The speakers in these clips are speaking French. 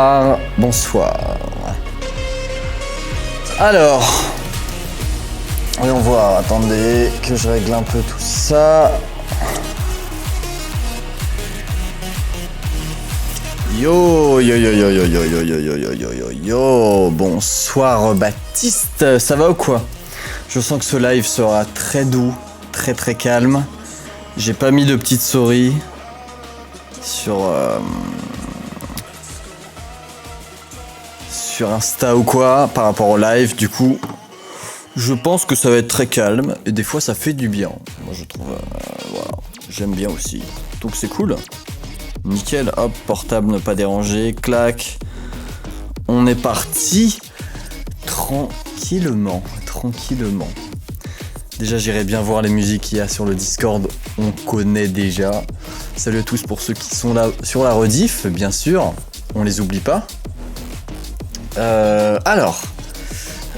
Bonsoir, bonsoir. Alors, voyons voir, attendez que je règle un peu tout ça. Yo, yo, yo, yo, yo, yo, yo, yo, yo, yo, yo, yo, yo, bonsoir Baptiste, ça va ou quoi? Je sens que ce live sera très doux, très très calme. J'ai pas mis de petites souris sur Insta ou quoi par rapport au live, du coup je pense que ça va être très calme et des fois ça fait du bien. Moi je trouve, voilà, j'aime bien aussi, donc c'est cool. Nickel, hop, portable ne pas déranger, clac. On est parti tranquillement. Déjà j'irai bien voir les musiques qu'il y a sur le Discord, on connaît déjà. Salut à tous pour ceux qui sont là sur la rediff, bien sûr, on les oublie pas. Alors,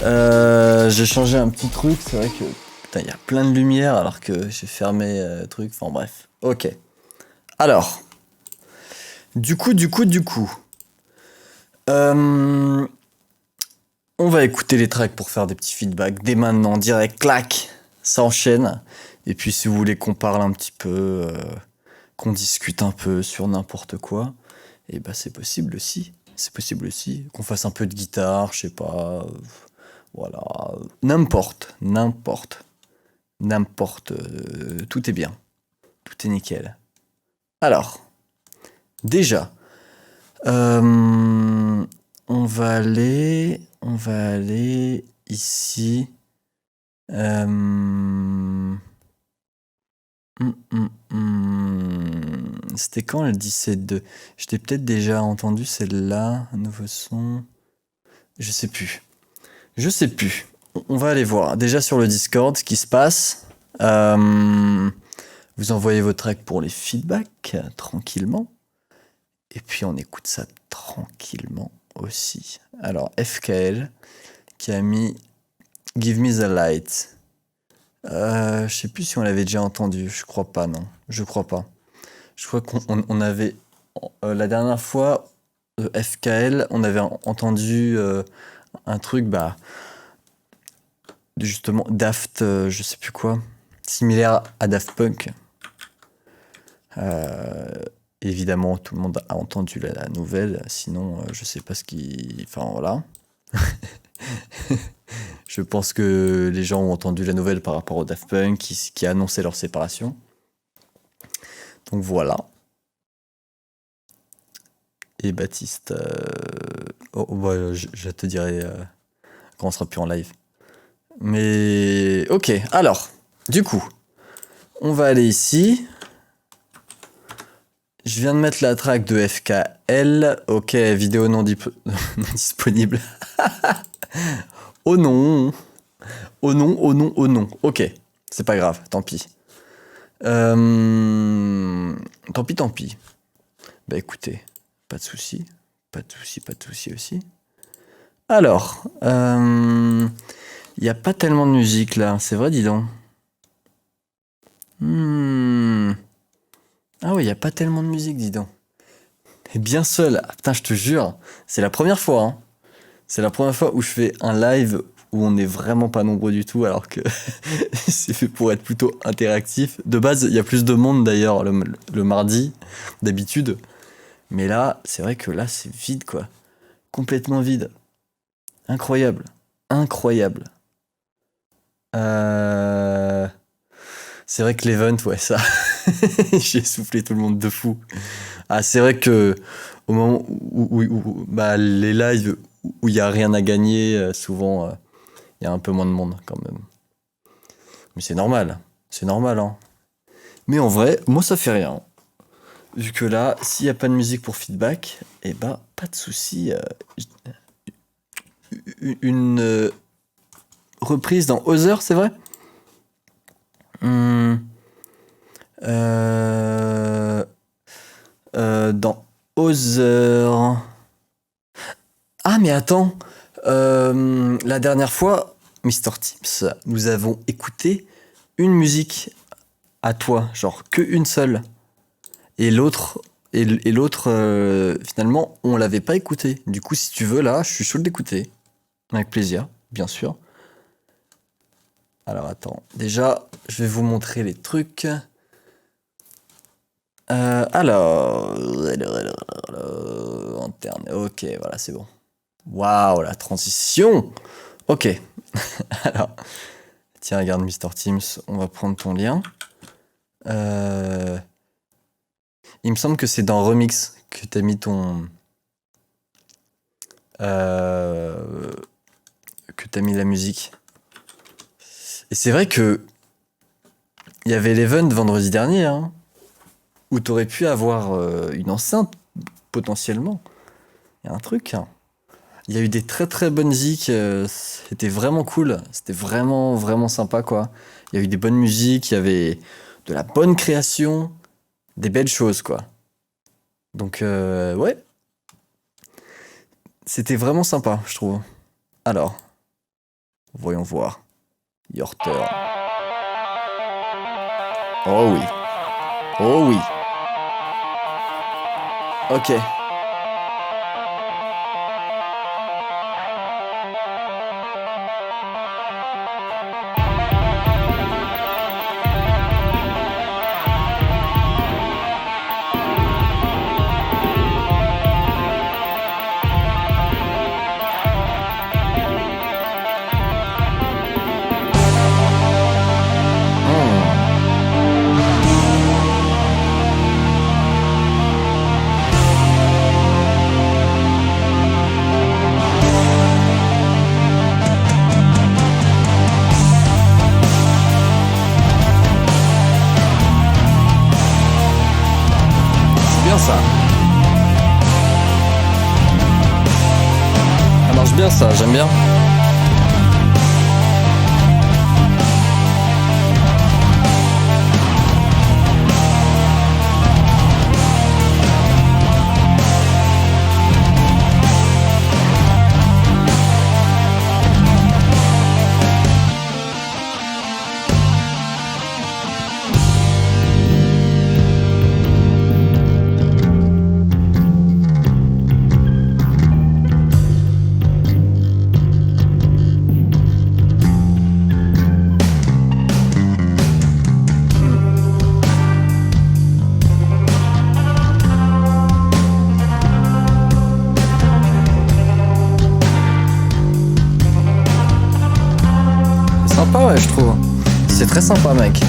j'ai changé un petit truc, c'est vrai que putain, il y a plein de lumière alors que j'ai fermé le truc, enfin bref. Ok. Alors, du coup, on va écouter les tracks pour faire des petits feedbacks dès maintenant, direct, clac, ça enchaîne. Et puis si vous voulez qu'on parle un petit peu, qu'on discute un peu sur n'importe quoi, et bah c'est possible aussi. C'est possible aussi qu'on fasse un peu de guitare, je sais pas, voilà, n'importe, tout est bien, tout est nickel. Alors, déjà, on va aller ici. C'était quand le 17-2? Je t'ai peut-être déjà entendu celle-là, un nouveau son. Je sais plus. On va aller voir. Déjà sur le Discord, ce qui se passe. Vous envoyez vos tracks pour les feedbacks, tranquillement. Et puis on écoute ça tranquillement aussi. Alors FKL qui a mis Give Me the Light. Je sais plus si on l'avait déjà entendu. Je crois pas, non. Je crois qu'on avait la dernière fois FKL, on avait entendu un truc, bah justement Daft, je sais plus quoi, similaire à Daft Punk. Évidemment, tout le monde a entendu la nouvelle, sinon je sais pas ce qui... Enfin voilà. Je pense que les gens ont entendu la nouvelle par rapport au Daft Punk qui a annoncé leur séparation. Donc voilà. Et Baptiste, je te dirai quand on sera plus en live. Mais ok, alors, du coup, on va aller ici. Je viens de mettre la track de FKL. Ok, vidéo non disponible. Oh non. Ok, c'est pas grave, tant pis. Tant pis. Bah écoutez, pas de souci aussi. Alors, il n'y a pas tellement de musique là, c'est vrai, dis donc. Ah oui, il n'y a pas tellement de musique, dis donc. Et bien seul, ah, putain, je te jure, c'est la première fois, hein. C'est la première fois où je fais un live où on n'est vraiment pas nombreux du tout, alors que c'est fait pour être plutôt interactif. De base, il y a plus de monde d'ailleurs le mardi, d'habitude. Mais là, c'est vrai que là, c'est vide, quoi. Complètement vide. Incroyable. C'est vrai que l'event, ouais, ça. J'ai soufflé tout le monde de fou. Ah, c'est vrai que au moment où bah, les lives où il n'y a rien à gagner, souvent, il y a un peu moins de monde quand même. Mais c'est normal, hein. Mais en vrai, moi, ça fait rien. Vu que là, s'il n'y a pas de musique pour feedback, eh bah, pas de souci. Une reprise dans Other, c'est vrai? Dans Other... Ah, mais attends, la dernière fois, Mr. Tips, nous avons écouté une musique à toi, genre que une seule. Et l'autre, Et l'autre, finalement, on l'avait pas écouté. Du coup, si tu veux, là, je suis chaud de l'écouter. Avec plaisir, bien sûr. Alors, attends. Déjà, je vais vous montrer les trucs. Alors, interne. Ok, voilà, c'est bon. Waouh, la transition. Ok. Alors, tiens, regarde, Mister Teams, on va prendre ton lien. Il me semble que c'est dans Remix que t'as mis ton... que t'as mis la musique. Et c'est vrai que il y avait l'event vendredi dernier, hein, où t'aurais pu avoir une enceinte, potentiellement. Il y a un truc, hein. Il y a eu des très très bonnes zik, c'était vraiment cool, c'était vraiment vraiment sympa quoi. Il y a eu des bonnes musiques, il y avait de la bonne création, des belles choses quoi. Donc ouais, c'était vraiment sympa je trouve. Alors, voyons voir. Your turn. Oh oui. Oh oui. Ok. Ça. Ça marche bien ça, j'aime bien. Sympa ouais je trouve. C'est très sympa mec.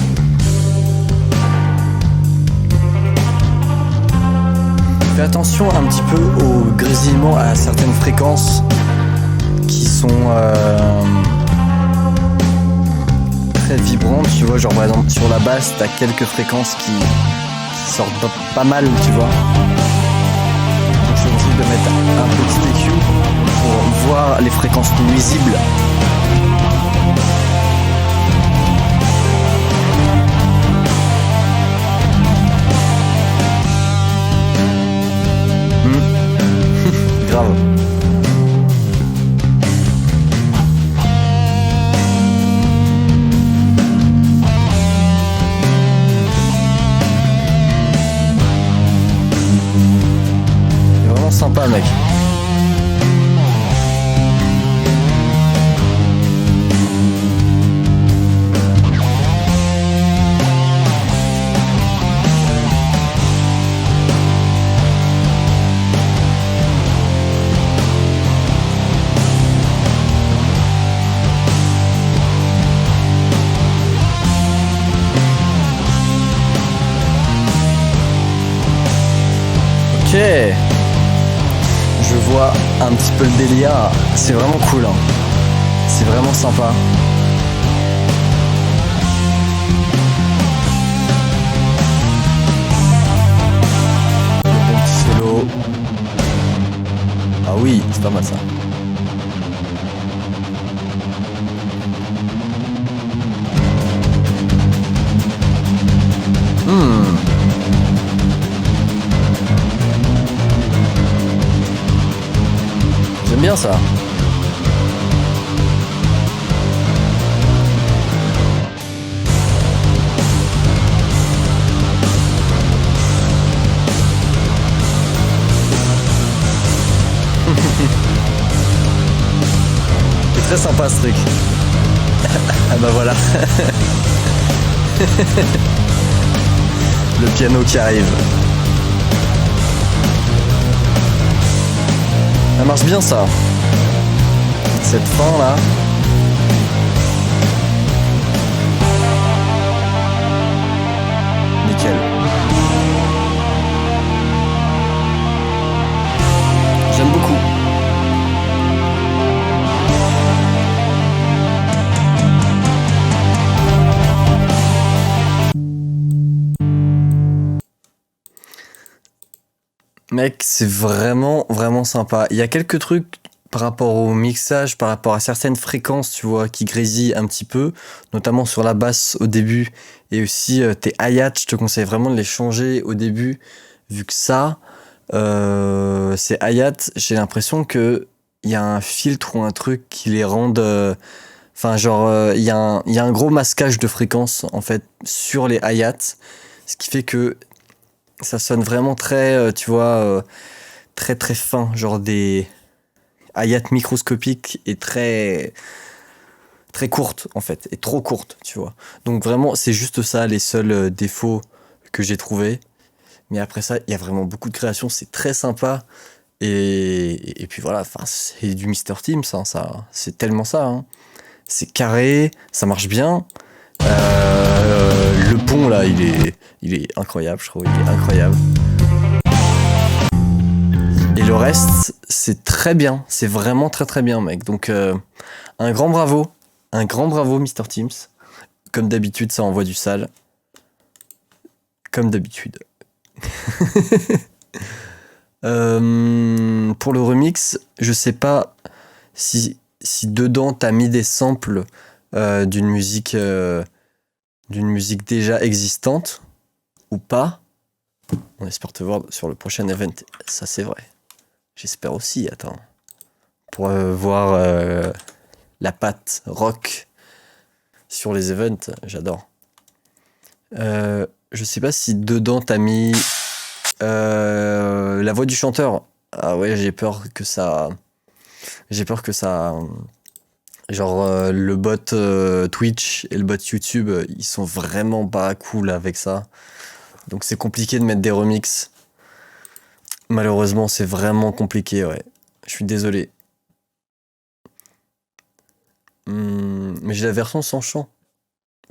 Fais attention un petit peu au grésillement à certaines fréquences qui sont très vibrantes, tu vois, genre par exemple sur la basse t'as quelques fréquences qui sortent pas mal, tu vois. Donc c'est possible de mettre un petit EQ pour voir les fréquences nuisibles. Grave. C'est vraiment sympa mec. Ok, je vois un petit peu le délire, c'est vraiment cool, hein. C'est vraiment sympa. Le bon petit solo. Ah oui, c'est pas mal ça. J'aime bien ça. très sympa ce truc. Ah bah voilà. Le piano qui arrive. Ça marche bien ça. Cette fin là. Nickel. J'aime beaucoup. Mec, c'est vraiment, vraiment sympa. Il y a quelques trucs par rapport au mixage, par rapport à certaines fréquences, tu vois, qui grésillent un petit peu, notamment sur la basse au début, et aussi tes hi-hats, je te conseille vraiment de les changer au début, vu que ça, ces hi-hats, j'ai l'impression que il y a un filtre ou un truc qui les rendent... Enfin, genre, il y a un gros masquage de fréquences, en fait, sur les hi-hats, ce qui fait que ça sonne vraiment très, tu vois, très très fin, genre des hi-hats microscopiques et très très courtes en fait, et trop courtes, tu vois. Donc vraiment, c'est juste ça les seuls défauts que j'ai trouvés. Mais après ça, il y a vraiment beaucoup de créations, c'est très sympa. Et puis voilà, enfin, c'est du Mr. Teams, hein, ça, c'est tellement ça. Hein. C'est carré, ça marche bien. Le pont là, il est incroyable, je trouve, il est incroyable. Et le reste, c'est très bien, c'est vraiment très très bien, mec. Donc un grand bravo, Mr. Teams. Comme d'habitude, ça envoie du sale. Comme d'habitude. Pour le remix, je sais pas si dedans t'as mis des samples d'une musique déjà existante ou pas. On espère te voir sur le prochain event. Ça c'est vrai. J'espère aussi, attends. Pour voir la patte rock sur les events, j'adore. Je sais pas si dedans t'as mis la voix du chanteur. Ah ouais, j'ai peur que ça... Genre le bot Twitch et le bot YouTube, ils sont vraiment pas cool avec ça. Donc c'est compliqué de mettre des remixes. Malheureusement, c'est vraiment compliqué, ouais. Je suis désolé. Mais j'ai la version sans chant.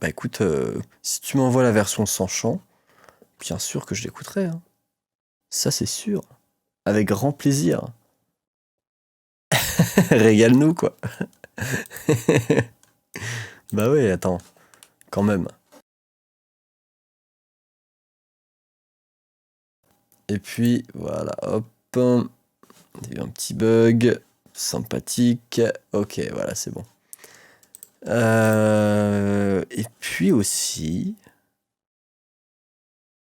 Bah écoute, si tu m'envoies la version sans chant, bien sûr que je l'écouterai. Hein. Ça c'est sûr. Avec grand plaisir. Régale-nous, quoi. Bah ouais, attends. Quand même. Et puis, voilà, hop. Il y a eu un petit bug. Sympathique. Ok, voilà, c'est bon. Et puis aussi...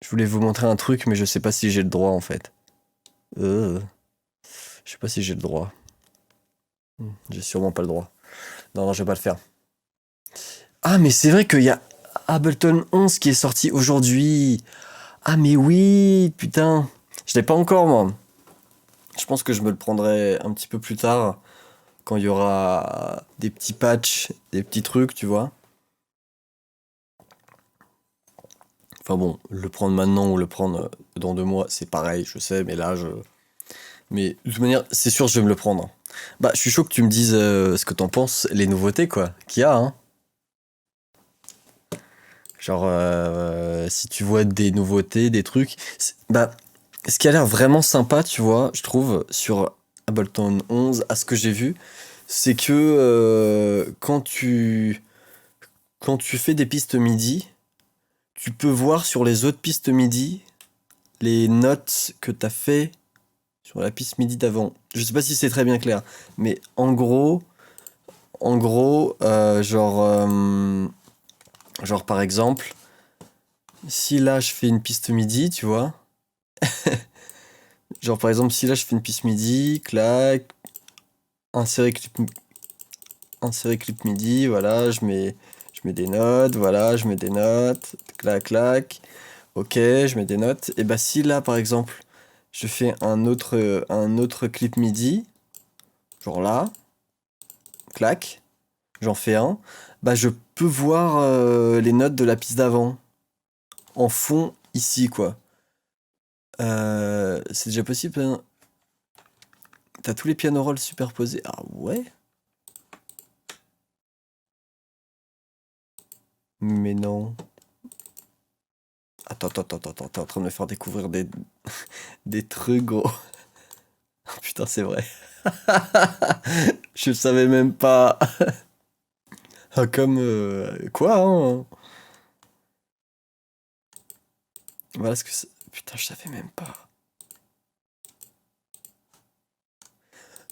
Je voulais vous montrer un truc, mais je sais pas si j'ai le droit, en fait. Je sais pas si j'ai le droit. J'ai sûrement pas le droit. Non, non, je vais pas le faire. Ah, mais c'est vrai qu'il y a Ableton 11 qui est sorti aujourd'hui. Ah, mais oui, putain. Je l'ai pas encore, moi. Je pense que je me le prendrai un petit peu plus tard, quand il y aura des petits patchs, des petits trucs, tu vois. Enfin bon, le prendre maintenant ou le prendre dans 2 mois, c'est pareil, je sais, mais là, je... Mais de toute manière, c'est sûr, je vais me le prendre. Bah, je suis chaud que tu me dises ce que t'en penses, les nouveautés, quoi, qu'il y a, hein. Genre, si tu vois des nouveautés, des trucs... Bah, ce qui a l'air vraiment sympa, tu vois, je trouve, sur Ableton 11, à ce que j'ai vu, c'est que quand tu fais des pistes MIDI, tu peux voir sur les autres pistes MIDI les notes que t'as fait sur la piste MIDI d'avant. Je sais pas si c'est très bien clair, mais genre par exemple, si là je fais une piste MIDI, tu vois, genre par exemple si là je fais une piste MIDI, clac, insérer clip MIDI, voilà, je mets des notes, voilà, je mets des notes, clac clac, ok, je mets des notes, et bah si là par exemple je fais un autre clip MIDI, genre là, clac, j'en fais un, bah je peux voir les notes de la piste d'avant en fond ici, quoi. C'est déjà possible, hein. T'as tous les piano rolls superposés. Ah ouais? Mais non. Attends, t'es en train de me faire découvrir des trucs, gros. Oh, putain, c'est vrai. Je savais même pas. Ah, comme quoi, hein? Voilà ce que c'est. Putain, je savais même pas.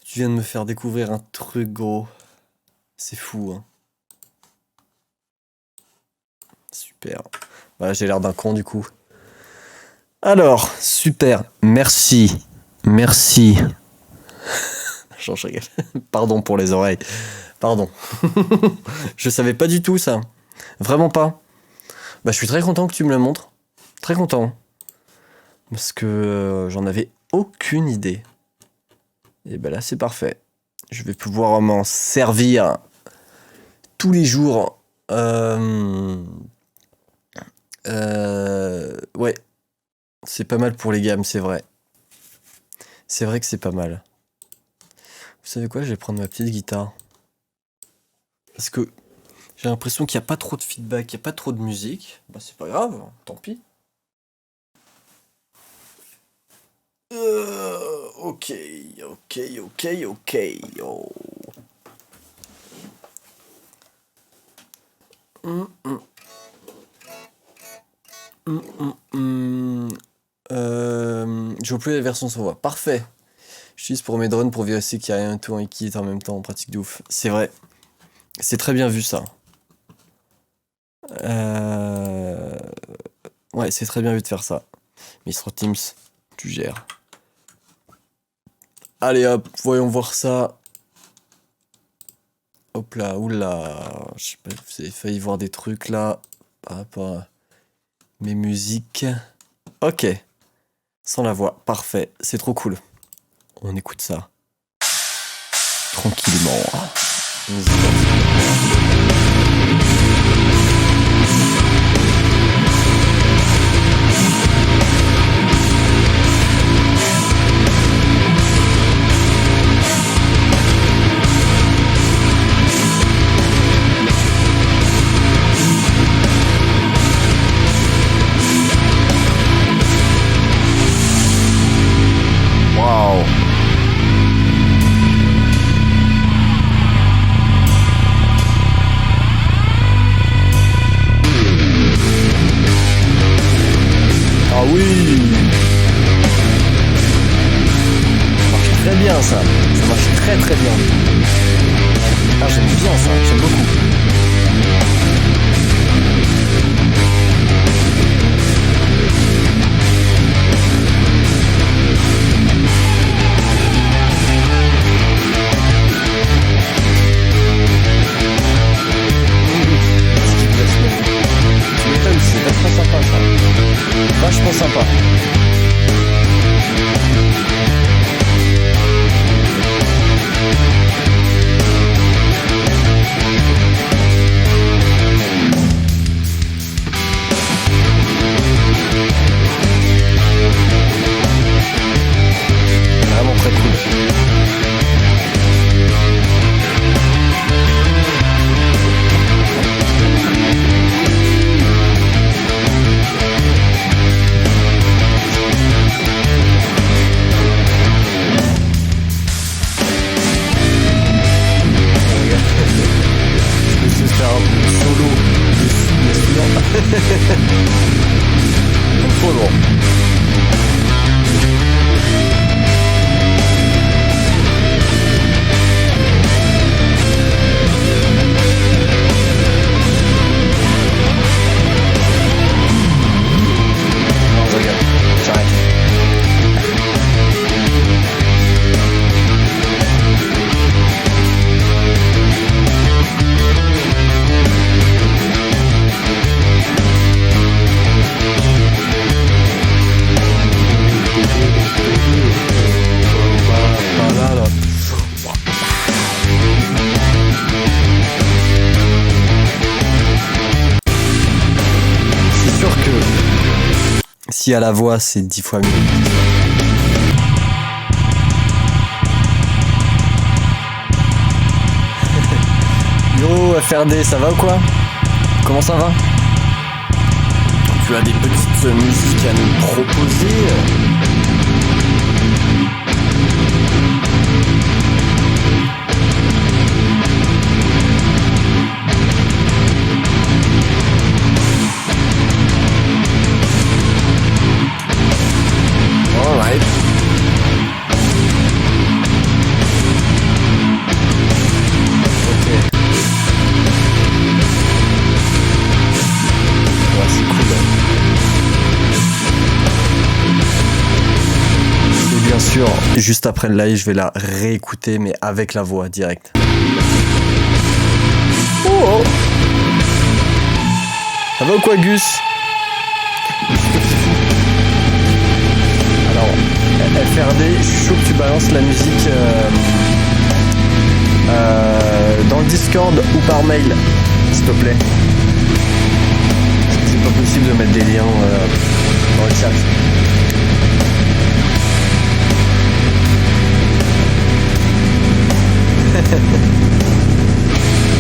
Tu viens de me faire découvrir un truc, gros. C'est fou, hein. Super. Voilà, j'ai l'air d'un con, du coup. Alors, super. Merci. Merci. Je rigole. Pardon pour les oreilles. Pardon. Je savais pas du tout ça. Vraiment pas. Bah, je suis très content que tu me le montres. Très content. Parce que j'en avais aucune idée. Et ben là, c'est parfait. Je vais pouvoir m'en servir tous les jours. Ouais. C'est pas mal pour les gammes, c'est vrai. C'est vrai que c'est pas mal. Vous savez quoi? Je vais prendre ma petite guitare. Parce que j'ai l'impression qu'il n'y a pas trop de feedback, il n'y a pas trop de musique. Bah c'est pas grave, tant pis. Ok. Oh. Je vois plus la version sans voix. Parfait. J'utilise pour mes drones pour vérifier qu'il n'y a rien tout et qui est en même temps en pratique de ouf. C'est vrai. C'est très bien vu ça. Ouais, c'est très bien vu de faire ça. Mr. Teams, tu gères. Allez hop, voyons voir ça. Hop là, oula. Je sais pas, vous avez failli voir des trucs là par rapport à mes musiques. Ok. Sans la voix, parfait. C'est trop cool. On écoute ça. Tranquillement. Waouh. Ah oui. Ça marche très bien ça. Ça marche très très bien. Ah j'aime bien ça, j'aime beaucoup. Tu m'étonnes, c'est vachement sympa ça. Vachement sympa. Vraiment très cool. Je vais faire un solo de trop lourd. Non, je regarde. J'arrête. s'il y a la voix, c'est 10 fois mieux. Yo FRD, ça va ou quoi? Comment ça va? Tu as des petites musiques à nous proposer? Alright. Ok. Ouais, c'est cool. Et bien sûr, juste après le live, je vais la réécouter, mais avec la voix directe. Oh, oh. Ça va ou quoi, Gus? Alors, FRD, je suis chaud que tu balances la musique dans le Discord ou par mail, s'il te plaît. Parce que c'est pas possible de mettre des liens dans le chat.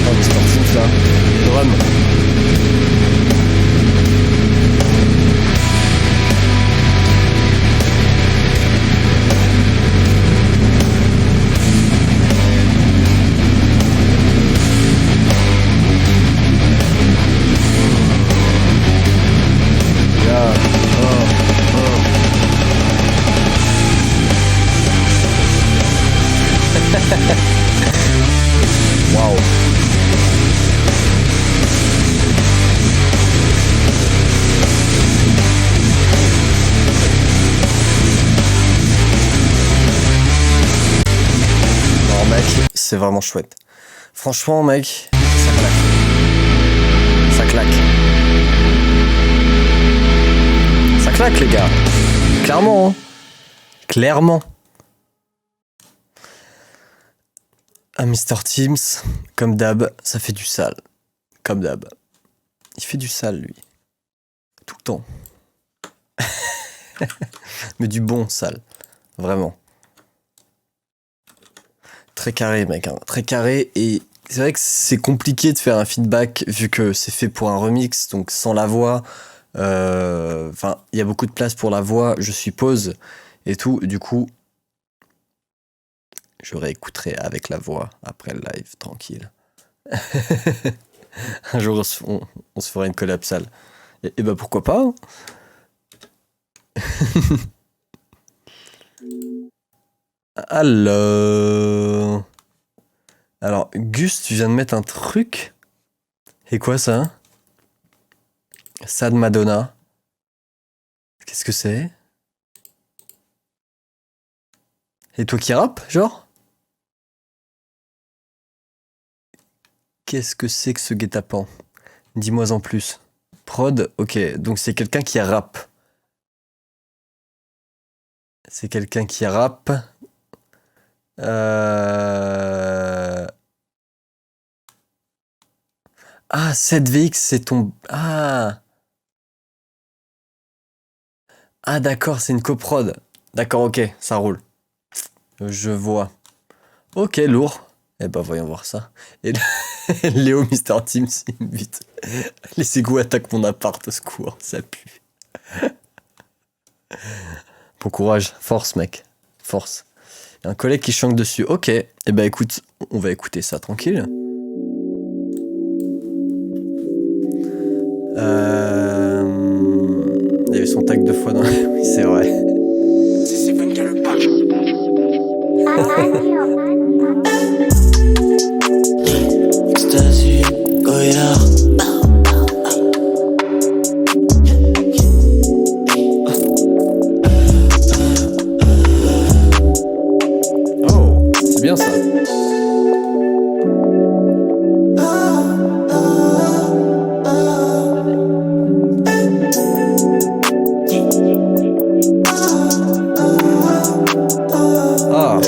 Oh, les sportifs là, drum. Waouh. Non mec, c'est vraiment chouette. Franchement mec, ça claque. Ça claque. Ça claque les gars. Clairement hein. Clairement. Ah, Mr. Teams, comme d'hab, ça fait du sale. Comme d'hab. Il fait du sale, lui. Tout le temps. Mais du bon sale. Vraiment. Très carré, mec. Hein. Très carré. Et c'est vrai que c'est compliqué de faire un feedback vu que c'est fait pour un remix, donc sans la voix. Enfin, il y a beaucoup de place pour la voix, je suppose. Et tout. Du coup... je réécouterai avec la voix après le live, tranquille. Un jour, on se fera une collab sale. Et bah pourquoi pas hein. Alors, Gus, tu viens de mettre un truc. Et quoi ça hein? Sad Madonna. Qu'est-ce que c'est? Et toi qui rappe, genre? Qu'est-ce que c'est que ce guet-apens? Dis-moi en plus. Prod, ok, donc c'est quelqu'un qui rappe. C'est quelqu'un qui rappe. Ah, 7VX, c'est ton... Ah, ah d'accord, c'est une coprod. D'accord, ok, ça roule. Je vois. Ok, lourd. Eh ben, voyons voir ça. Et Léo, Mister Teams, il me vite. Les égouts attaquent mon appart, au secours, ça pue. Bon courage, force mec, force. Y a un collègue qui chante dessus, ok. Eh ben écoute, on va écouter ça tranquille. Il y avait son tag 2 fois dans... Oui, c'est vrai. Ecstasy, Goyard. Oh, c'est bien ça. Ah.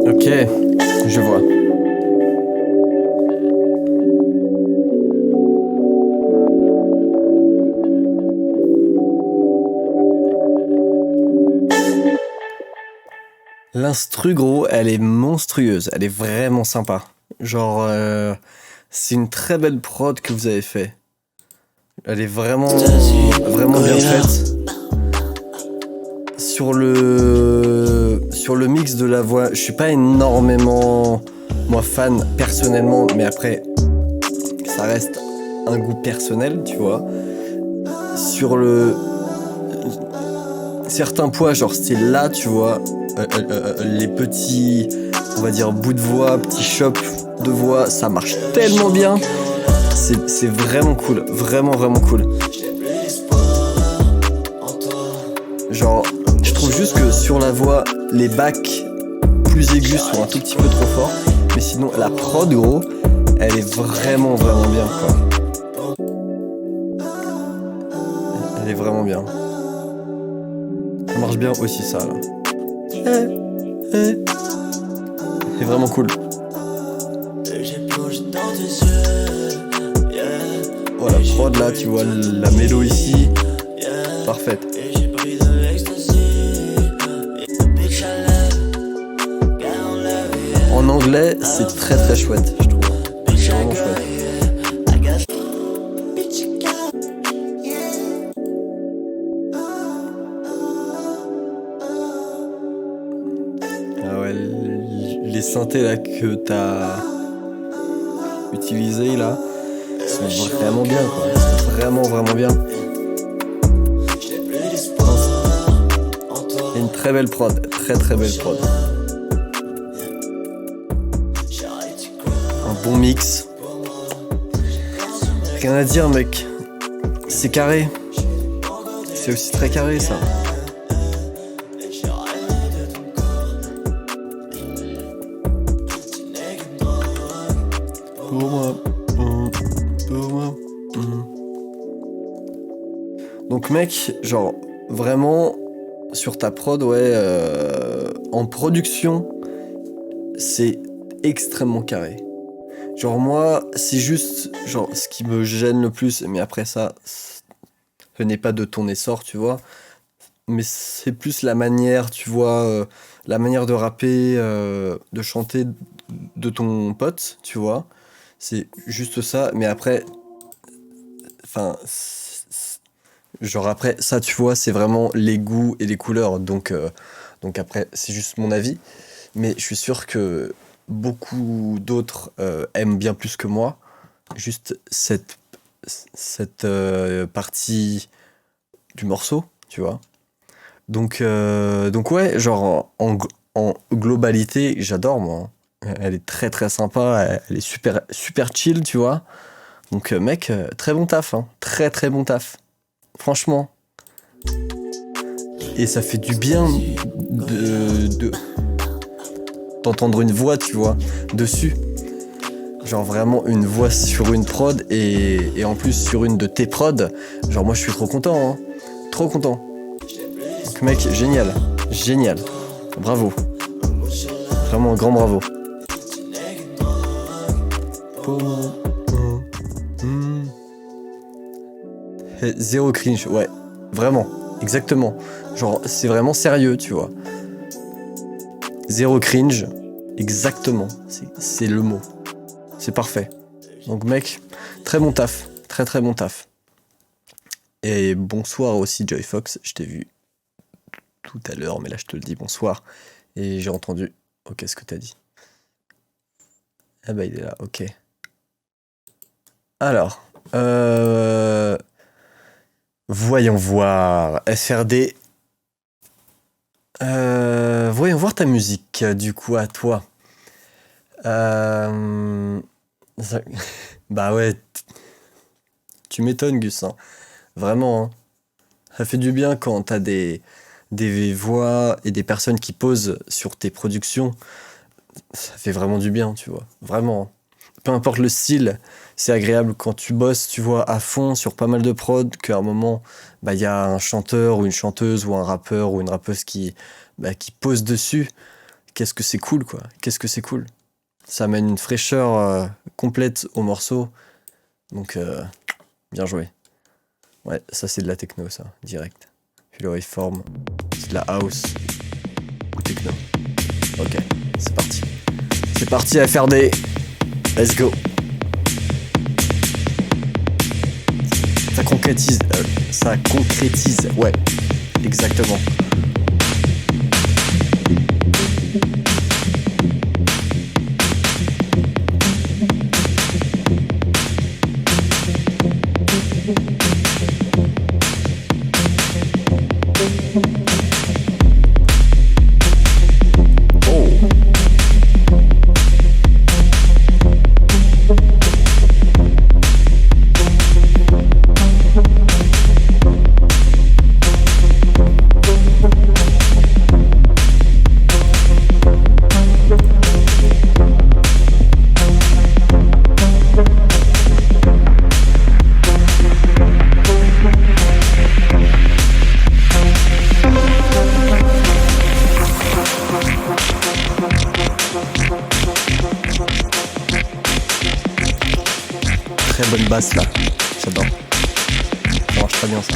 Ok, je vois. L'instru, gros, elle est monstrueuse. Elle est vraiment sympa. Genre, c'est une très belle prod que vous avez fait. Elle est vraiment, vraiment bien faite. Sur le mix de la voix, je suis pas énormément, moi, fan personnellement, mais après, ça reste un goût personnel, tu vois. Sur certains points, genre style là, tu vois, les petits, on va dire, bouts de voix, petits chops de voix, ça marche tellement bien. C'est vraiment cool, vraiment, vraiment cool. Genre, je trouve juste que sur la voix, les bacs plus aigus sont un tout petit peu trop forts. Mais sinon, la prod, gros, elle est vraiment, vraiment bien, quoi. Elle est vraiment bien. Ça marche bien aussi, ça, là. C'est vraiment cool. Voilà, prod, là, tu vois, la mélo ici, parfaite. En anglais, c'est très très chouette, je trouve. C'est vraiment chouette. Ah ouais, les synthés là que t'as utilisés là sont vraiment bien, quoi. Ils sont vraiment vraiment bien. Et une très belle prod, très très belle prod. Un bon mix. Rien à dire, mec. C'est carré. C'est aussi très carré, ça. Pour moi. Pour moi. Donc, mec, genre, vraiment, sur ta prod, ouais, en production, c'est extrêmement carré. Genre moi, c'est juste genre ce qui me gêne le plus, mais après ça, ce n'est pas de ton essor, tu vois. Mais c'est plus la manière, tu vois, la manière de rapper, de chanter de ton pote, tu vois. C'est juste ça, mais après, enfin, genre après ça, tu vois, c'est vraiment les goûts et les couleurs, donc après, c'est juste mon avis. Mais je suis sûr que beaucoup d'autres aiment bien plus que moi juste cette partie du morceau, tu vois. Donc ouais, genre en globalité, j'adore moi. Elle est très très sympa, elle est super super chill, tu vois. Donc mec, très bon taf, hein. Très très bon taf. Franchement. Et ça fait du bien d'entendre une voix, tu vois, dessus. Genre vraiment une voix sur une prod et en plus sur une de tes prods. Genre moi je suis trop content, hein. Trop content. Donc mec, génial. Génial. Bravo. Vraiment un grand bravo. Zéro cringe, ouais. Vraiment. Exactement. Genre c'est vraiment sérieux, tu vois. Zéro cringe. Exactement. C'est le mot. C'est parfait. Donc mec, Très bon taf, très très bon taf. Et bonsoir aussi Joy Fox, je t'ai vu tout à l'heure, mais là je te le dis bonsoir. Et j'ai entendu, ok, ce que t'as dit. Ah bah il est là, ok. Alors, voyons voir, FRD. Voyons voir ta musique, du coup, à toi. Bah ouais, tu m'étonnes, Gus, hein. Vraiment, hein. Ça fait du bien quand t'as des voix et des personnes qui posent sur tes productions. Ça fait vraiment du bien, tu vois. Vraiment, hein. Peu importe le style, c'est agréable quand tu bosses, tu vois, à fond sur pas mal de prod, qu'à un moment, bah, y a un chanteur ou une chanteuse ou un rappeur ou une rappeuse qui pose dessus. Qu'est-ce que c'est cool, quoi. Qu'est-ce que c'est cool. Ça amène une fraîcheur complète au morceau. Donc, bien joué. Ouais, ça c'est de la techno, ça, direct. Puis le waveform, c'est de la house ou techno. Ok, c'est parti. C'est parti à FRD. Let's go. Ça concrétise, ouais, exactement. Très bonne basse là, j'adore. Ça marche très bien ça.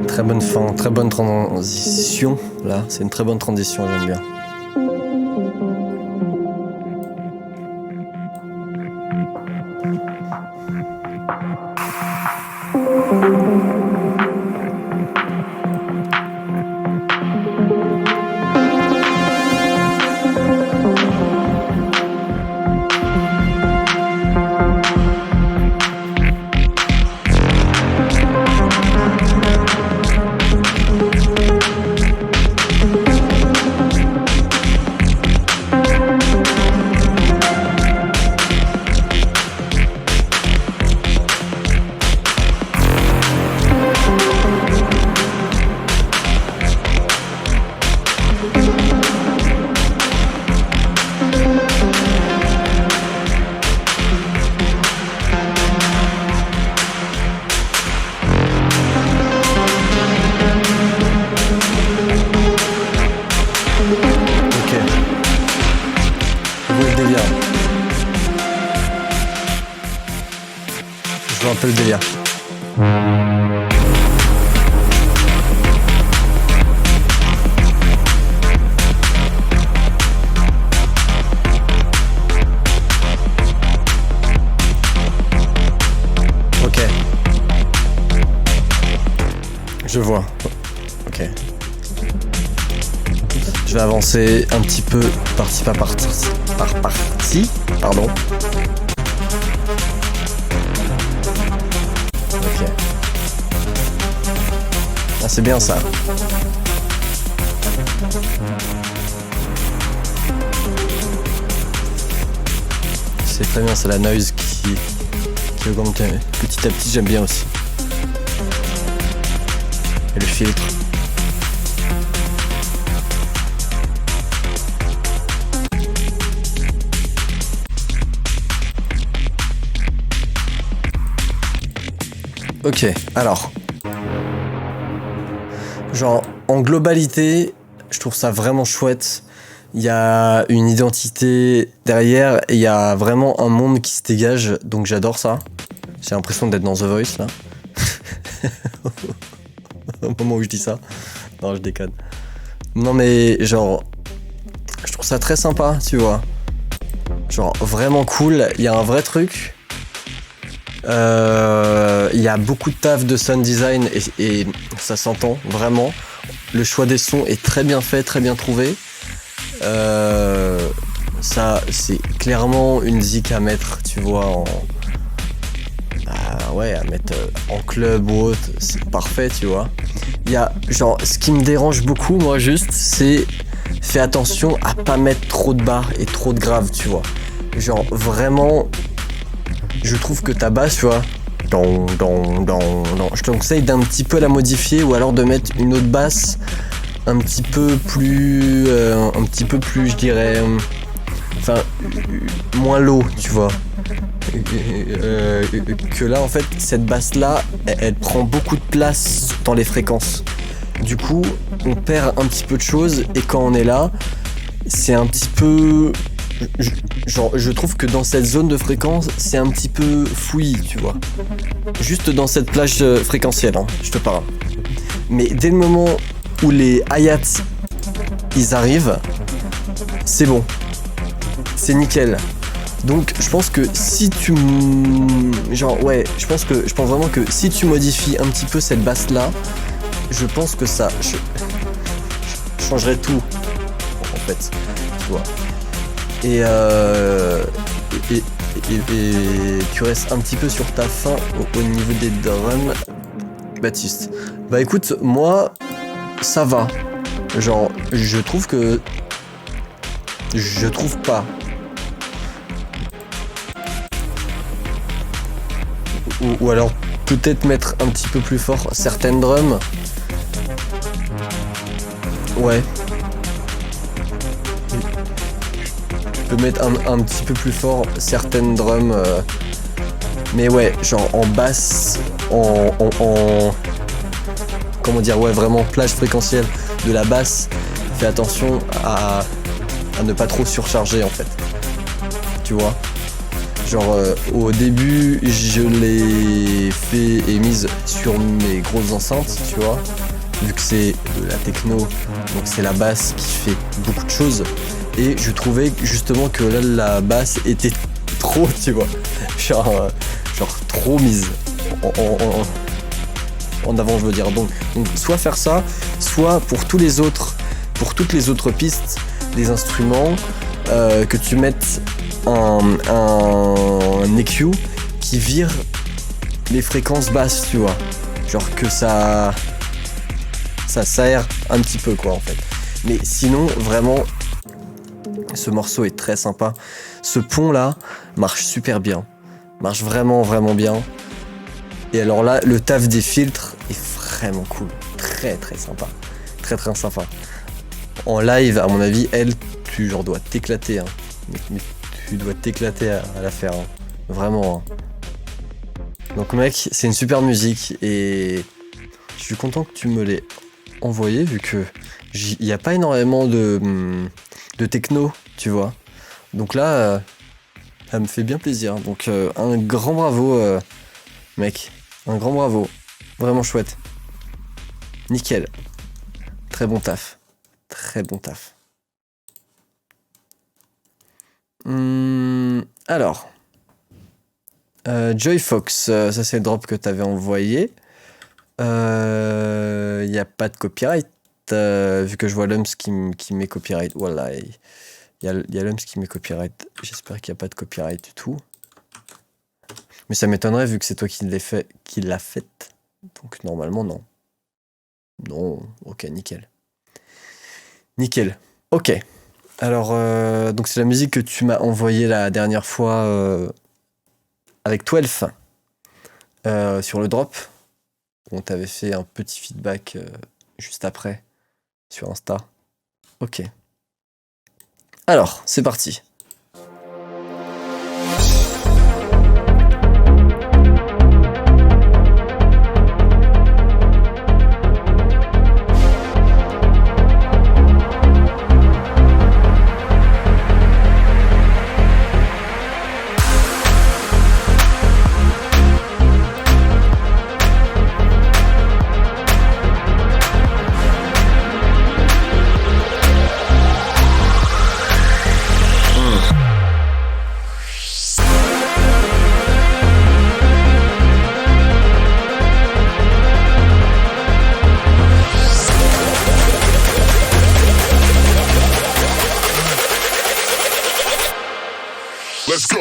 Très bonne fin, très bonne transition. Là, c'est une très bonne transition, j'aime bien. peu le délire. Ok. Je vois. Ok. Je vais avancer un petit peu partie par partie. Pardon. Ok. Ah, c'est bien ça. C'est très bien, c'est la noise qui augmente petit à petit, j'aime bien aussi. Et le filtre. Ok, alors. Genre, en globalité, je trouve ça vraiment chouette. Il y a une identité derrière et il y a vraiment un monde qui se dégage, donc j'adore ça. J'ai l'impression d'être dans The Voice, là. Au moment où je dis ça. Non, je déconne. Non, mais genre, je trouve ça très sympa, tu vois. Genre, vraiment cool. Il y a un vrai truc. Il y a beaucoup de taf de sound design et ça s'entend vraiment. Le choix des sons est très bien fait, très bien trouvé. Ça, c'est clairement une zik à mettre, tu vois, à mettre en club ou autre, c'est parfait, tu vois. Il y a, genre, ce qui me dérange beaucoup, moi, juste, c'est fais attention à pas mettre trop de barres et trop de graves, tu vois. Genre, vraiment, je trouve que ta basse, tu vois, je te conseille d'un petit peu la modifier ou alors de mettre une autre basse un petit peu plus, je dirais, moins low, tu vois. Que là, en fait, cette basse là, elle prend beaucoup de place dans les fréquences. Du coup, on perd un petit peu de choses et quand on est là, c'est un petit peu, je trouve que dans cette zone de fréquence, c'est un petit peu fouillis, tu vois. Juste dans cette plage fréquentielle, hein, je te parle. Mais dès le moment où les hi-hats ils arrivent, c'est bon, c'est nickel. Donc je pense que si tu je pense vraiment que si tu modifies un petit peu cette basse là, je pense que ça changerait tout en fait, tu vois. Et tu restes un petit peu sur ta fin au niveau des drums, Baptiste. Bah écoute, moi ça va. Genre, je trouve pas. Ou alors peut-être mettre un petit peu plus fort certaines drums. Ouais. Je peux mettre un petit peu plus fort certaines drums. Mais ouais, genre en basse, comment dire, ouais, vraiment plage fréquentielle de la basse. Fais attention à ne pas trop surcharger en fait. Tu vois? Genre au début je l'ai fait et mise sur mes grosses enceintes, tu vois, vu que c'est de la techno, donc c'est la basse qui fait beaucoup de choses. Et je trouvais justement que là la basse était trop, tu vois, genre trop mise en avant, je veux dire. Donc soit faire ça, soit pour toutes les autres pistes, des instruments, que tu mettes un EQ qui vire les fréquences basses, tu vois. Genre que ça s'aère un petit peu, quoi, en fait. Mais sinon, vraiment, ce morceau est très sympa. Ce pont-là marche super bien. Marche vraiment, vraiment bien. Et alors là, le taf des filtres est vraiment cool. Très, très sympa. Très, très sympa. En live, à mon avis, tu genre dois t'éclater, hein. Mais tu dois t'éclater à la faire, hein. Vraiment, hein. Donc mec, c'est une super musique et je suis content que tu me l'aies envoyé, vu que il n'y a pas énormément de techno, tu vois. Donc là, ça me fait bien plaisir. Donc un grand bravo Mec, un grand bravo. Vraiment chouette. Nickel. Très bon taf. Très bon taf. Alors. Joy Fox, ça c'est le drop que t'avais envoyé. Il n'y a pas de copyright. Vu que je vois Lums qui met copyright. Voilà. Il y a Lums qui met copyright. J'espère qu'il n'y a pas de copyright du tout. Mais ça m'étonnerait vu que c'est toi qui l'a faite. Donc normalement non. Non, ok, nickel. Nickel. Ok. Alors, donc c'est la musique que tu m'as envoyée la dernière fois avec 12 sur le drop. On t'avait fait un petit feedback juste après sur Insta. Ok. Alors, c'est parti. Let's go.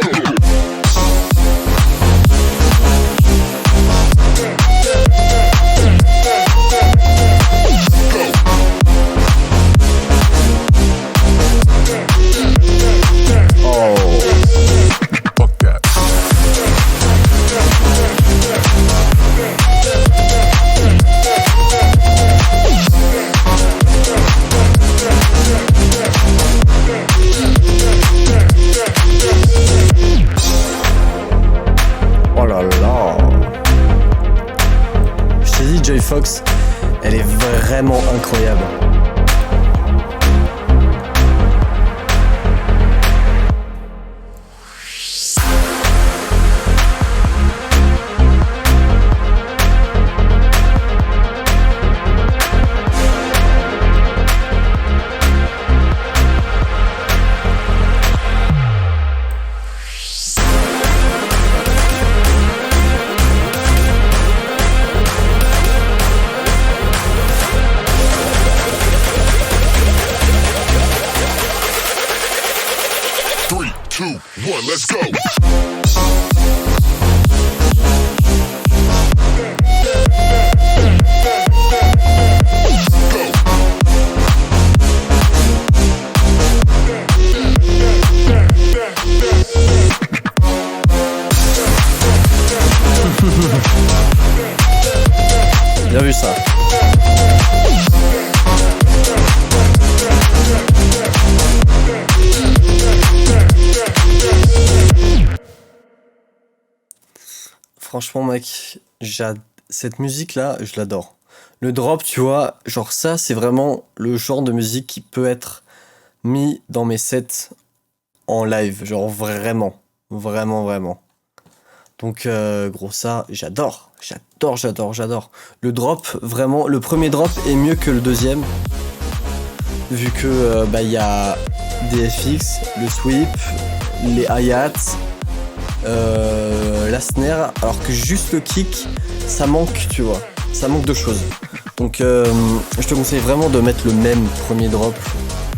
Joy Fox, elle est vraiment incroyable. Let's go. Bien vu ça. Franchement mec, cette musique là, je l'adore. Le drop, tu vois, genre ça c'est vraiment le genre de musique qui peut être mis dans mes sets en live, genre vraiment, vraiment, vraiment. Donc gros ça, j'adore. Le drop, vraiment, le premier drop est mieux que le deuxième. Vu que y a des FX, le sweep, les hi-hats, la snare, alors que juste le kick, ça manque, tu vois. Ça manque de choses. Donc je te conseille vraiment de mettre le même premier drop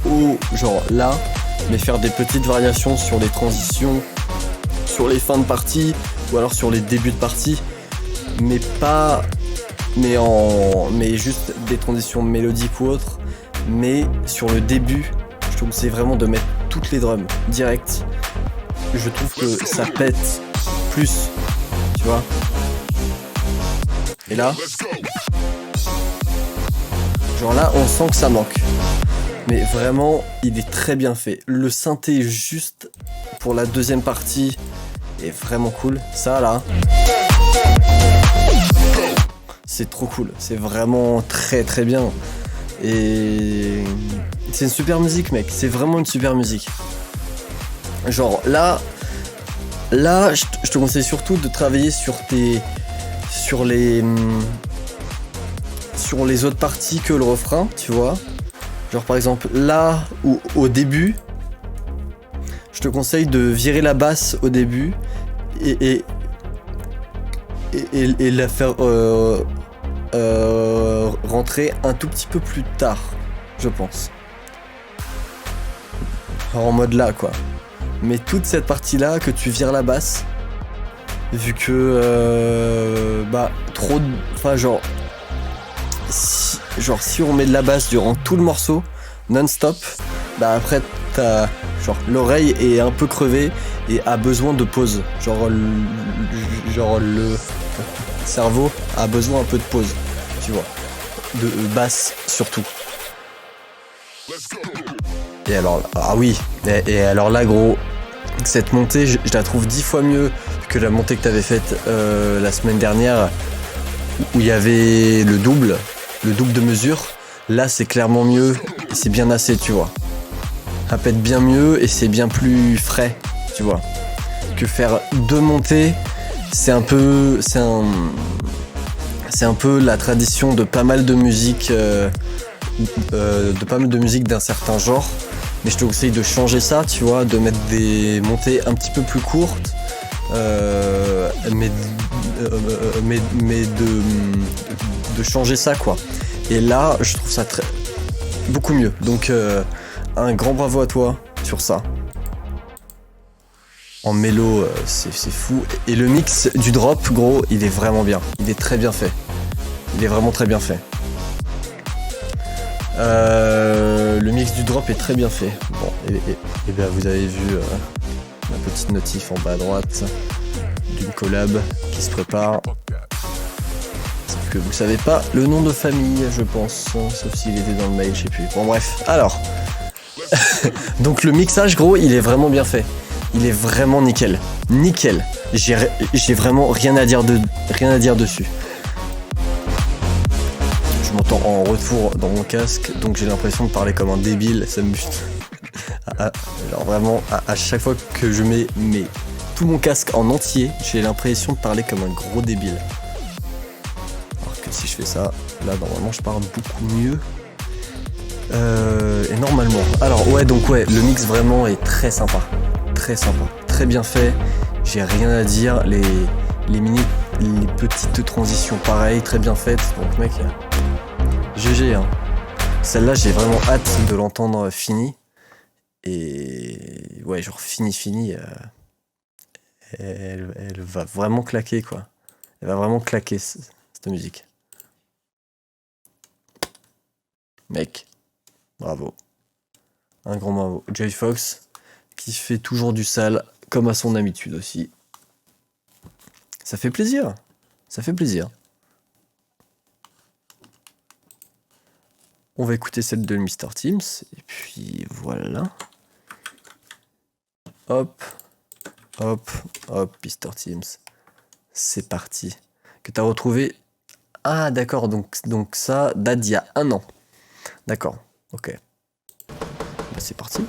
ou genre là, mais faire des petites variations sur les transitions, sur les fins de partie, ou alors sur les débuts de partie, mais pas, mais juste des transitions mélodiques ou autres, mais sur le début, je te conseille vraiment de mettre toutes les drums direct. Je trouve que ça pète plus, tu vois. Et là, genre là, on sent que ça manque. Mais vraiment, il est très bien fait. Le synthé juste pour la deuxième partie est vraiment cool. Ça là, c'est trop cool. C'est vraiment très très bien. Et c'est une super musique mec. C'est vraiment une super musique. Genre là, je te conseille surtout de travailler sur tes sur les autres parties que le refrain, tu vois. Genre par exemple là ou au début, je te conseille de virer la basse au début et la faire rentrer un tout petit peu plus tard, je pense. En mode là quoi. Mais toute cette partie là que tu vires la basse, vu que trop, enfin genre si on met de la basse durant tout le morceau non-stop, bah après t'as genre l'oreille est un peu crevée et a besoin de pause. Genre le cerveau a besoin un peu de pause, tu vois, de basse surtout. Et alors et alors là gros, cette montée je la trouve 10 fois mieux que la montée que t'avais faite la semaine dernière où il y avait le double de mesure. Là c'est clairement mieux et c'est bien assez, tu vois. Ça pète bien mieux et c'est bien plus frais, tu vois. Que faire deux montées, c'est un peu la tradition de pas mal de musique d'un certain genre. Mais je te conseille de changer ça, tu vois, de mettre des montées un petit peu plus courtes, mais de changer ça, quoi. Et là, je trouve ça beaucoup mieux. Donc, un grand bravo à toi sur ça. En mélo, c'est fou. Et le mix du drop, gros, il est vraiment bien. Il est très bien fait. Il est vraiment très bien fait. Le mix du drop est très bien fait. Bon, et bien vous avez vu la petite notif en bas à droite d'une collab qui se prépare. Sauf que vous savez pas le nom de famille, je pense. Sauf s'il était dans le mail, je sais plus. Bon bref, alors. Donc le mixage, gros, il est vraiment bien fait. Il est vraiment nickel. Nickel. J'ai vraiment rien à dire dessus. Je m'entends en retour dans mon casque, donc j'ai l'impression de parler comme un débile, ça me... Alors vraiment, à chaque fois que je mets tout mon casque en entier, j'ai l'impression de parler comme un gros débile. Alors que si je fais ça, là normalement je parle beaucoup mieux. Et normalement... Alors donc le mix vraiment est très sympa. Très sympa, très bien fait. J'ai rien à dire, les petites transitions pareilles, très bien faites. Donc mec... GG, hein. Celle-là, j'ai vraiment hâte de l'entendre fini. Et ouais, genre fini. Elle va vraiment claquer, quoi. Elle va vraiment claquer, cette musique. Mec, bravo. Un grand bravo. Jay Fox, qui fait toujours du sale, comme à son habitude aussi. Ça fait plaisir. Ça fait plaisir. On va écouter celle de Mr. Teams, et puis voilà. Hop, Mr. Teams. C'est parti. Que t'as retrouvé... Ah d'accord, donc ça date d'il y a 1 an. D'accord, ok. Bah, c'est parti.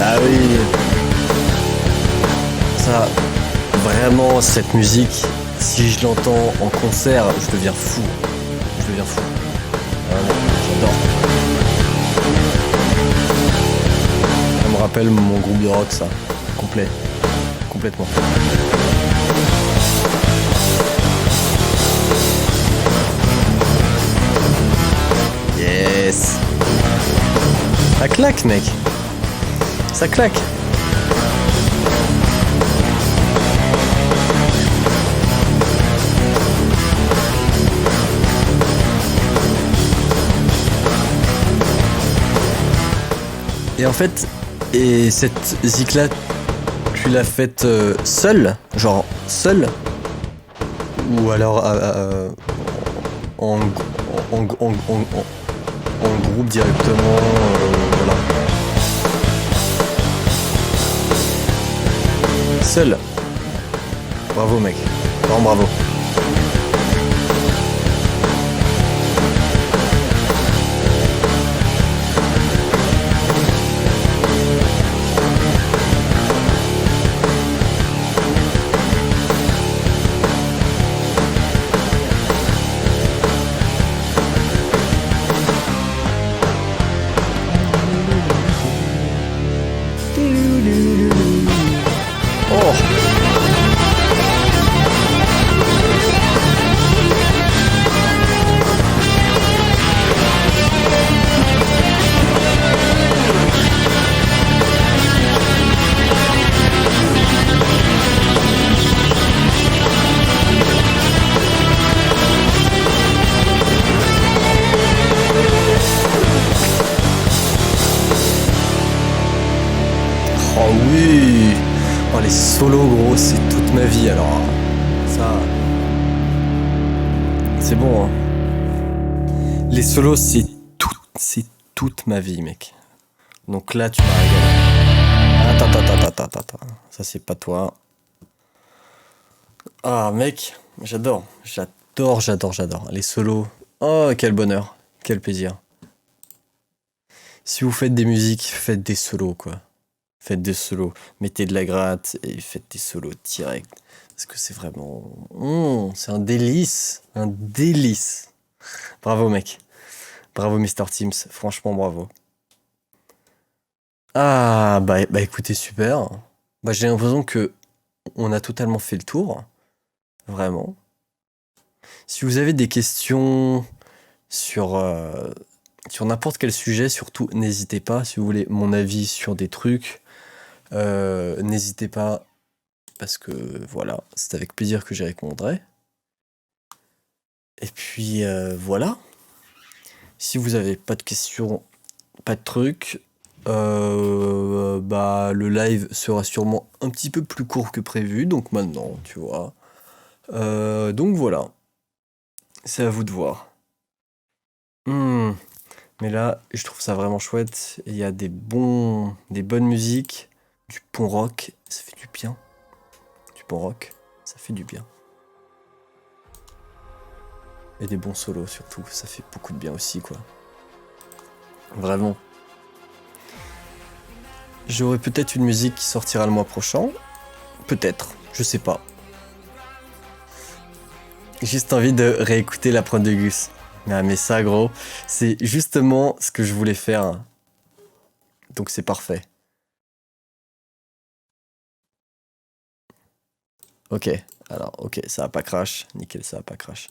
Ah oui. Ça, vraiment, cette musique, si je l'entends en concert, je deviens fou. Vraiment, j'adore. Ça me rappelle mon groupe de rock, ça. Complètement. Yes. Ça claque, mec. Ça claque. Et en fait, et cette zik là, tu l'as faite seule, genre seule, ou alors en groupe directement, voilà. Seul. Bravo mec, vraiment bravo. Oh oui. Oh les solos gros, c'est toute ma vie alors. Ça. C'est bon hein. Les solos c'est toute ma vie mec. Donc là tu m'as régalé. Attends. Ça c'est pas toi. Ah mec, j'adore. Les solos. Oh quel bonheur. Quel plaisir. Si vous faites des musiques, faites des solos quoi. Faites des solos, mettez de la gratte et faites des solos direct. Parce que c'est vraiment... c'est un délice. Un délice. Bravo mec. Bravo Mr. Teams. Franchement bravo. Ah bah écoutez super. Bah j'ai l'impression que on a totalement fait le tour. Vraiment. Si vous avez des questions sur n'importe quel sujet, surtout n'hésitez pas. Si vous voulez mon avis sur des trucs, n'hésitez pas, parce que voilà, c'est avec plaisir que j'y répondrai. Et puis voilà. Si vous avez pas de questions, pas de trucs, bah le live sera sûrement un petit peu plus court que prévu, donc maintenant, tu vois. Donc voilà. C'est à vous de voir. Mais là, je trouve ça vraiment chouette. Il y a des bonnes musiques, du bon rock, ça fait du bien. Du bon rock, ça fait du bien. Et des bons solos surtout, ça fait beaucoup de bien aussi quoi. Vraiment. J'aurai peut-être une musique qui sortira le mois prochain. Peut-être, je sais pas. J'ai juste envie de réécouter la prod de Gus. Ah, mais ça gros, c'est justement ce que je voulais faire. Donc c'est parfait. Ok, alors ok, ça va pas crash. Nickel, ça va pas crash.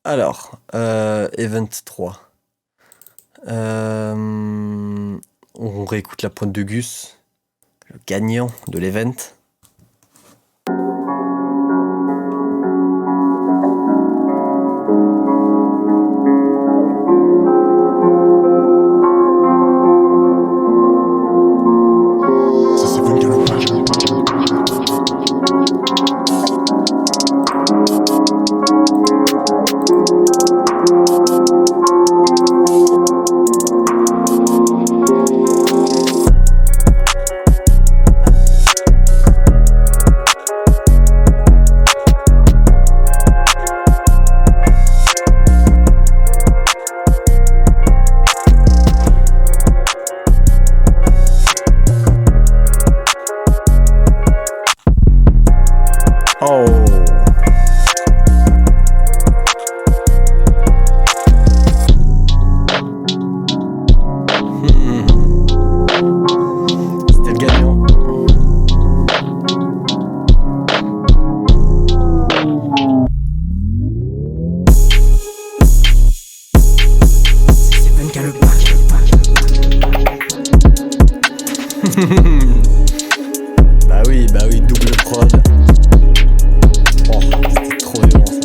Alors, Event 3. On réécoute la prod de Gus, le gagnant de l'event. Bah oui, double prod. Oh, c'était trop violent ça.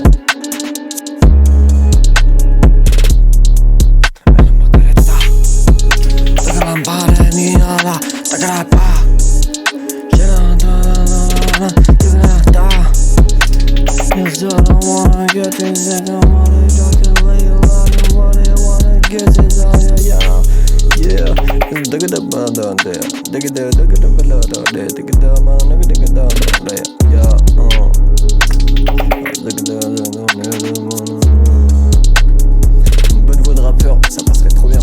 Une bonne voix de rappeur, ça passerait trop bien.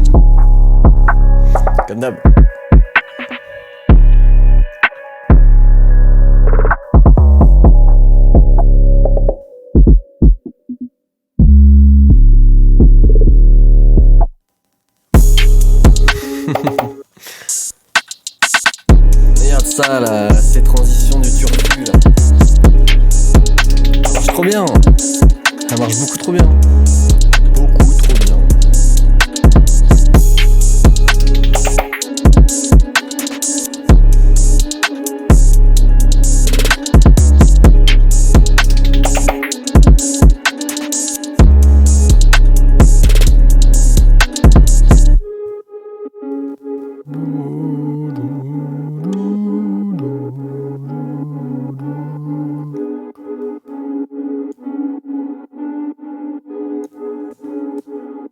Comme d'hab. Regarde ça là, ces transitions du turfu là. Ça marche trop bien. Ça marche beaucoup trop bien. Beaucoup trop bien.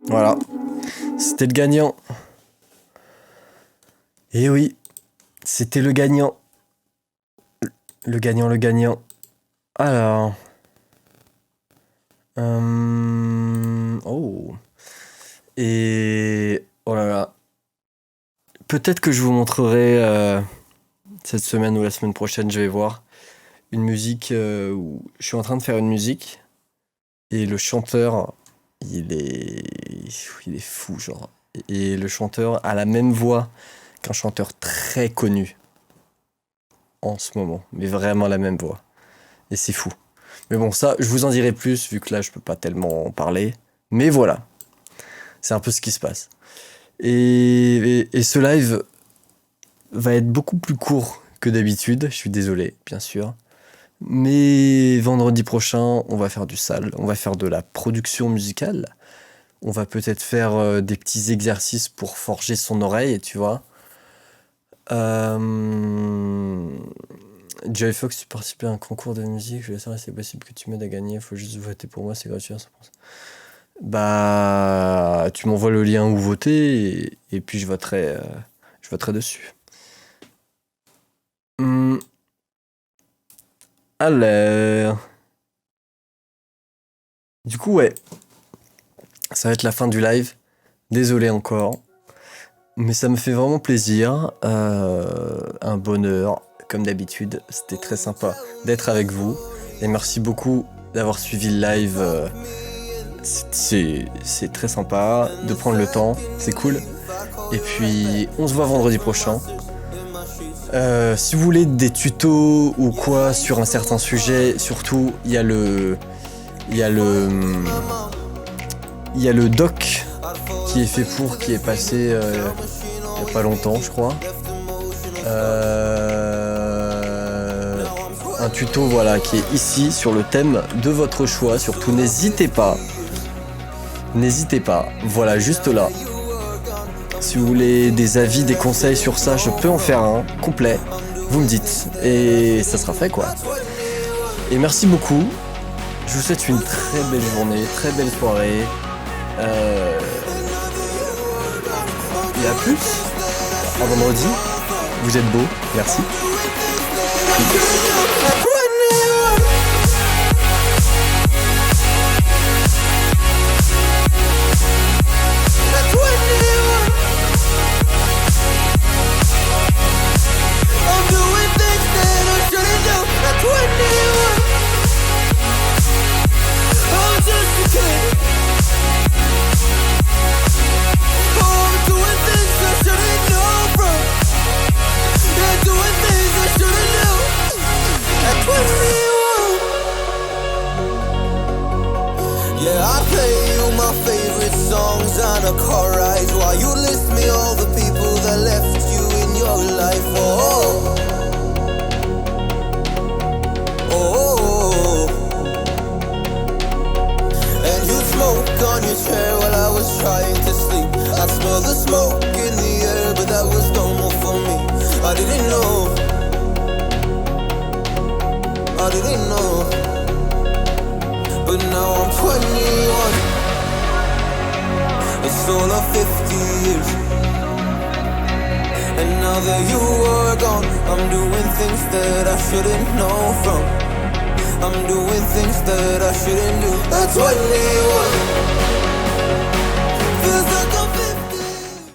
Voilà, c'était le gagnant. Et oui, c'était le gagnant. Le gagnant. Alors. Oh. Et. Oh là là. Peut-être que je vous montrerai cette semaine ou la semaine prochaine, je vais voir une musique où je suis en train de faire une musique et le chanteur. Il est fou, genre. Et le chanteur a la même voix qu'un chanteur très connu en ce moment. Mais vraiment la même voix. Et c'est fou. Mais bon, ça, je vous en dirai plus, vu que là, je peux pas tellement en parler. Mais voilà. C'est un peu ce qui se passe. Et ce live va être beaucoup plus court que d'habitude. Je suis désolé, bien sûr. Mais vendredi prochain, on va faire du sale, on va faire de la production musicale. On va peut-être faire des petits exercices pour forger son oreille, tu vois. Joy Fox, tu participes à un concours de musique, je voulais savoir si c'est possible que tu m'aides à gagner, il faut juste voter pour moi, c'est gratuit à 100%. Bah, tu m'envoies le lien où voter et puis je voterai dessus. Alors, du coup, ouais, ça va être la fin du live. Désolé encore, mais ça me fait vraiment plaisir. Un bonheur, comme d'habitude. C'était très sympa d'être avec vous. Et merci beaucoup d'avoir suivi le live. C'est très sympa de prendre le temps. C'est cool. Et puis, on se voit vendredi prochain. Si vous voulez des tutos ou quoi sur un certain sujet, surtout il y a le doc qui est fait pour, qui est passé il y a pas longtemps, je crois. Un tuto voilà qui est ici sur le thème de votre choix. Surtout n'hésitez pas, voilà, juste là. Si vous voulez des avis, des conseils sur ça, je peux en faire un complet. Vous me dites et ça sera fait quoi. Et merci beaucoup. Je vous souhaite une très belle journée, très belle soirée. Et à plus. À vendredi. Vous êtes beaux. Merci. Doing things I should've known. on your chair while I was trying to sleep. I smell the smoke in the air, but that was normal for me. I didn't know. I didn't know. But now I'm 21. It's all of 50 years. And now that you are gone, I'm doing things that I shouldn't know from. I'm doing things that I shouldn't do. At 21.